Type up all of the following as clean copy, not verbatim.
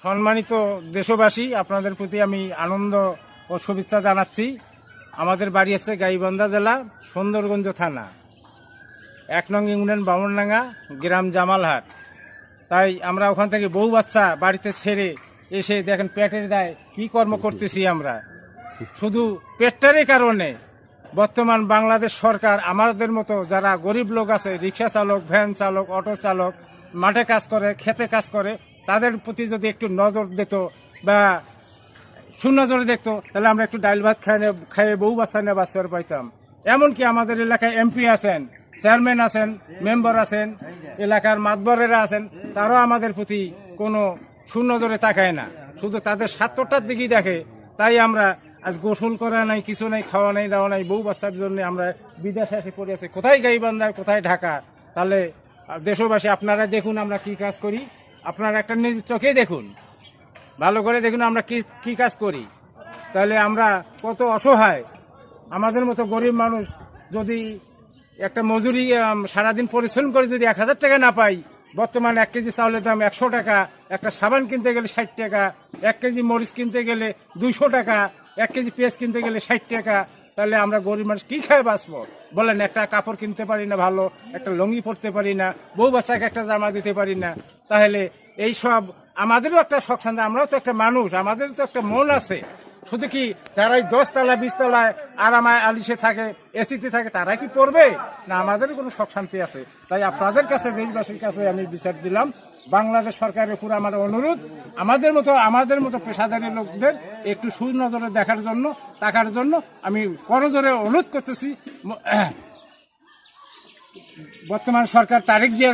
সম্মানিত দেশবাসী, আপনাদের প্রতি আমি আনন্দ ও শুভেচ্ছা জানাচ্ছি। আমাদের বাড়ি আছে গাইবান্ধা জেলা, সুন্দরগঞ্জ থানা, 1 নং ইউনিয়ন বামনডাঙ্গা, গ্রাম জামালহাট। তাই আমরা ওখান থেকে বউ বাচ্চা বাড়িতে ছেড়ে এসে দেখেন পেটের দায় কি কর্ম করতেছি আমরা। শুধু পেটটারই কারণে বর্তমান বাংলাদেশ সরকার আমাদের মতো যারা গরিব লোক আছে, রিক্সা চালক, ভ্যান চালক, অটো চালক, মাঠে কাজ করে, খেতে কাজ করে, তাদের প্রতি যদি একটু নজর দিত বা সুনজরে দেখতো, তাহলে আমরা একটু ডাইল ভাত খাইয়ে বউ বাচ্চা নিয়ে বাঁচতে পাইতাম। এমনকি আমাদের এলাকায় এমপি আছেন, চেয়ারম্যান আছেন, মেম্বার আছেন, এলাকার মাতবরেরা আছেন, তারাও আমাদের প্রতি কোনো সুনজরে তাকায় না, শুধু তাদের স্বার্থটার দিকেই দেখে। তাই আমরা আজ গোসল করা নাই, কিছু নাই, খাওয়া নাই, দাওয়া নাই, বউ বাচ্চার জন্য আমরা বিদেশে এসে পড়ে আছি। কোথায় গাইবান্ধায়, কোথায় ঢাকা। তাহলে দেশবাসী আপনারা দেখুন আমরা কি কাজ করি, আপনারা একটা নিজের চোখেই দেখুন, ভালো করে দেখুন আমরা কি কাজ করি। তাহলে আমরা কত অসহায়। আমাদের মতো গরিব মানুষ যদি একটা মজুরি সারাদিন পরিশ্রম করে যদি 1000 টাকা না পাই, বর্তমানে 1 কেজি চাউলের দাম 100 টাকা, একটা সাবান কিনতে গেলে 60 টাকা, 1 কেজি মরিচ কিনতে গেলে 200 টাকা, 1 কেজি পেঁয়াজ কিনতে গেলে 60 টাকা। তাহলে আমরা গরিব মানুষ কি খায় বাঁচবো বলেন? একটা কাপড় কিনতে পারি না, ভালো একটা লুঙ্গি পরতে পারি না, বউ বাচ্চাকে একটা জামা দিতে পারি না। তাহলে এই সব আমাদেরও একটা শখ শান্তি, আমরাও তো একটা মানুষ, আমাদেরও তো একটা মন আছে। শুধু কি যারাই 10 তলা 20 তলায় আরামায় আলিশে থাকে, এসিতে থাকে, তারা কি পড়বে না? আমাদেরও কোনো শখ শান্তি আছে। তাই আপনাদের কাছে, দেশবাসীর কাছে আমি বিচার দিলাম, বাংলাদেশ সরকারের উপর আমার অনুরোধ, আমাদের মতো পেশাদারী লোকদের একটু সুনজরে তাকার জন্য আমি করজোরে অনুরোধ করতেছি। বর্তমান সরকার তারেক জিয়া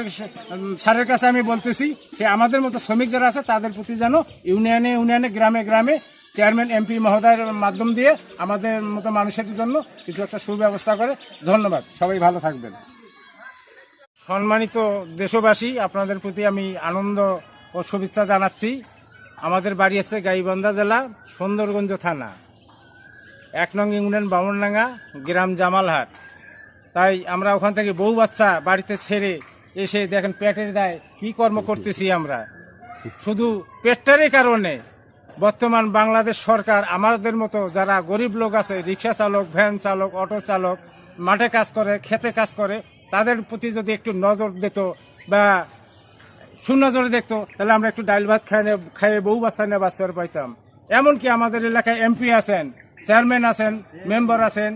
স্যারের কাছে আমি বলতেছি, সে আমাদের মতো শ্রমিক যারা আছে তাদের প্রতি যেন ইউনিয়নে গ্রামে চেয়ারম্যান এমপি মহোদয়ের মাধ্যম দিয়ে আমাদের মতো মানুষের জন্য কিছু একটা সুব্যবস্থা করে। ধন্যবাদ, সবাই ভালো থাকবেন। সম্মানিত দেশবাসী, আপনাদের প্রতি আমি আনন্দ ও শুভেচ্ছা জানাচ্ছি। আমাদের বাড়ি আছে গাইবান্ধা জেলা, সুন্দরগঞ্জ থানা, 1 নং ইউনিয়ন বামনডাঙ্গা, গ্রাম জামালহাট। তাই আমরা ওখান থেকে বউ বাচ্চা বাড়িতে ছেড়ে এসে দেখেন পেটের দায় কি কর্ম করতেছি আমরা। শুধু পেটটারই কারণে বর্তমান বাংলাদেশ সরকার আমাদের মতো যারা গরিব লোক আছে, রিক্সা চালক, ভ্যান চালক, অটো চালক, মাঠে কাজ করে, খেতে কাজ করে, তাদের প্রতি যদি একটু নজর দিত বা সুনজরে দেখতো, তাহলে আমরা একটু ডাইল ভাত খাইয়ে বউ বাচ্চা নিয়ে বাঁচতে পাইতাম। এমনকি আমাদের এলাকায় এমপি আছেন, চেয়ারম্যান আছেন, মেম্বার আছেন,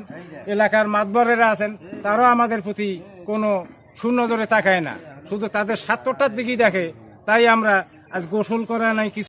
এলাকার মাতবরেরা আছেন, তারাও আমাদের প্রতি কোনো সুনজরে তাকায় না, শুধু তাদের স্বার্থটার দিকেই দেখে। তাই আমরা আজ গোসল করা নাই,